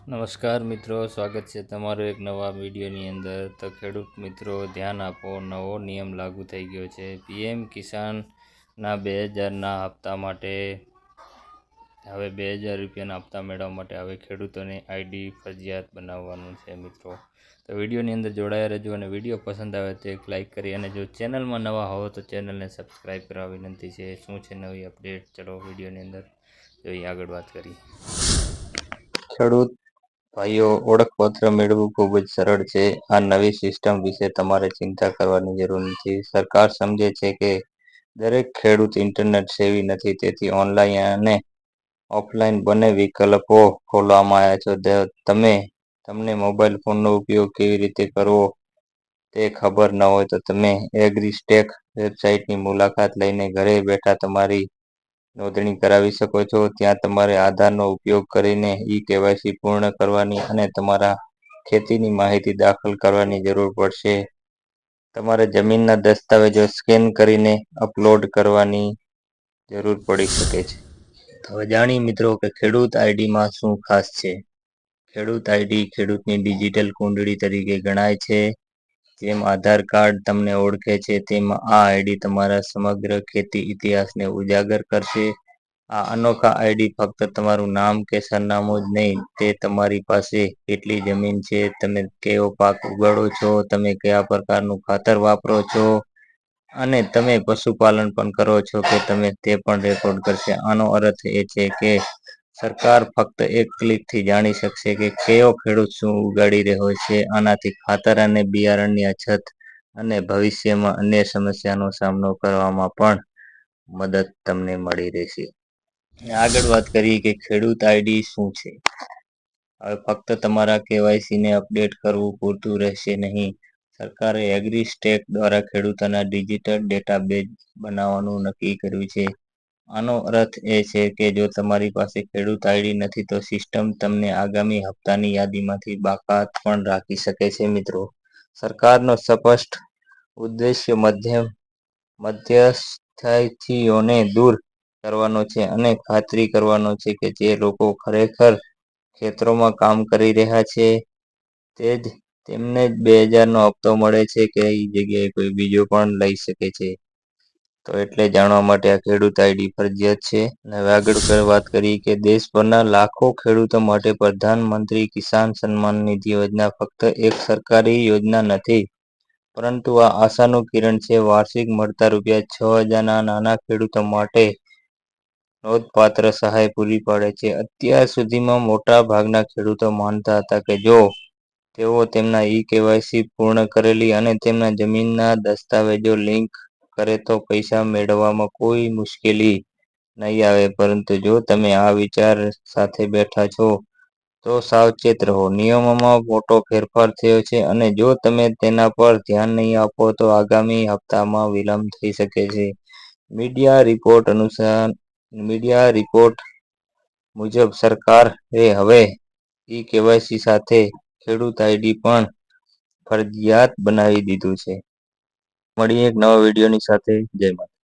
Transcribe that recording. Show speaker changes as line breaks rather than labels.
નમસ્કાર મિત્રો, સ્વાગત છે તમારો એક નવા વિડીયોની અંદર. તો ખેડૂત મિત્રો ધ્યાન આપો, નવો નિયમ લાગુ થઈ ગયો છે. પીએમ કિસાનના 2000ના હપ્તા માટે હવે 2000 રૂપિયાના હપ્તા મેળવવા માટે હવે ખેડૂતોને આઈડી ફરજિયાત બનાવવાનું છે મિત્રો. તો વિડીયોની અંદર જોડાયા રહેજો અને વિડીયો પસંદ આવે તો એક લાઇક કરી અને જો ચેનલમાં નવા હો તો ચેનલને સબસ્ક્રાઈબ કરવા વિનંતી છે. શું છે નવી અપડેટ, ચલો વિડીયોની અંદર જોઈએ, આગળ વાત કરી. ખેડૂત ભાઈઓ, ઓળખપત્ર મેળવવું ખૂબ જ સરળ છે. આ નવી સિસ્ટમ વિશે તમારે ચિંતા કરવાની જરૂર નથી. સરકાર સમજે છે કે દરેક ખેડૂત ઇન્ટરનેટ સેવી નથી, તેથી ઓનલાઈન અને ઓફલાઈન બંને વિકલ્પો ખોલવામાં આવ્યા છે. તમને મોબાઈલ ફોનનો ઉપયોગ કેવી રીતે કરવો તે ખબર ન હોય તો તમે એગ્રીસ્ટેક વેબસાઇટની મુલાકાત લઈને ઘરે બેઠા તમારી નોંધણી કરાવી શકો છો. ત્યાં તમારે આધારનો ઉપયોગ કરીને કેવાયસી પૂર્ણ કરવાની અને તમારા ખેતીની માહિતી દાખલ કરવાની જરૂર પડશે. તમારે જમીનના દસ્તાવેજો સ્કેન કરીને અપલોડ કરવાની જરૂર પડી શકે છે. હવે જાણીએ મિત્રો કે ખેડૂત આઈડીમાં શું ખાસ છે. ખેડૂત આઈડી ખેડૂતની ડિજિટલ કુંડળી તરીકે ગણાય છે. જેમ આધાર કાર્ડ તમને ઓળખે છે, તેમ આ આઈડી તમારા સમગ્ર ખેતી ઇતિહાસને ઉજાગર કરશે. આ અનોખા આઈડી ફક્ત તમારું નામ કે સરનામું જ નહીં, તે તમારી પાસે કેટલી જમીન છે, તમે કેવો પાક ઉગાડો છો, તમે કયા પ્રકારનું ખાતર વાપરો છો અને તમે પશુપાલન પણ કરો છો કે તમે તે પણ રેકોર્ડ કરશે. આનો અર્થ એ છે કે સરકાર ફક્ત એક ક્લિકથી જાણી શકશે કે કયો ખેડૂત શું ઉગાડી રહ્યો છે. આનાથી ખાતર અને બિયારણની અછત અને ભવિષ્યમાં અન્ય સમસ્યાનો સામનો કરવામાં પણ મદદ તમને મળી રહેશે. આગળ વાત કરીએ કે ખેડૂત આઈડી શું છે. હવે ફક્ત તમારા કેવાયસીને અપડેટ કરવું પૂરતું રહેશે નહીં. સરકારે એગ્રીસ્ટેક દ્વારા ખેડૂતોના ડિજિટલ ડેટાબેઝ બનાવવાનું નક્કી કર્યું છે. આનો અર્થ એ છે કે જો તમારી પાસે ખેડૂત આઈડી નથી તો સિસ્ટમ તમને આગામી હપ્તાની યાદીમાંથી બાકાત પણ રાખી શકે છે મિત્રો. સરકારનો સ્પષ્ટ ઉદ્દેશ્ય મધ્યસ્થીઓને દૂર કરવાનો છે અને ખાતરી કરવાનો છે કે જે લોકો ખરેખર ખેતરોમાં કામ કરી રહ્યા છે તેમને જ 2000નો હપ્તો મળે છે કે એ જગ્યાએ કોઈ બીજો પણ લઈ શકે છે. તો એટલે જાણવા માટે આ ખેડૂત આઈડી ફરજિયાત છે. અને હવે આગળ વાત કરી કે દેશભરના લાખો ખેડૂતો માટે પ્રધાનમંત્રી કિસાન સન્માન નિધિ યોજના ફક્ત એક સરકારી યોજના નથી, પરંતુ આ આશાનું કિરણ છે. વાર્ષિક મળતા રૂપિયા 6000ના નાના ખેડૂતો માટે નોંધપાત્ર સહાય પૂરી પાડે છે. અત્યાર સુધીમાં મોટા ભાગના ખેડૂતો માનતા હતા કે જો તેઓ તેમના કેવાયસી પૂર્ણ કરેલી અને તેમના જમીનના દસ્તાવેજો લિંક કરે તો પૈસા મેળવવામાં કોઈ મુશ્કેલી નહીં આવે. પરંતુ જો તમે આ વિચાર સાથે બેઠા છો તો સાવચેત રહો. નિયમોમાં મોટો ફેરફાર થયો છે અને જો તમે તેના પર ધ્યાન નહીં આપો તો આગામી હપ્તામાં વિલંબ થઈ શકે છે. મીડિયા રિપોર્ટ મુજબ સરકારે હવે કેવાયસી સાથે ખેડૂત આઈડી પણ ફરજિયાત બનાવી દીધું છે. મળીએ એક નવા વિડીયોની સાથે. જય માતા.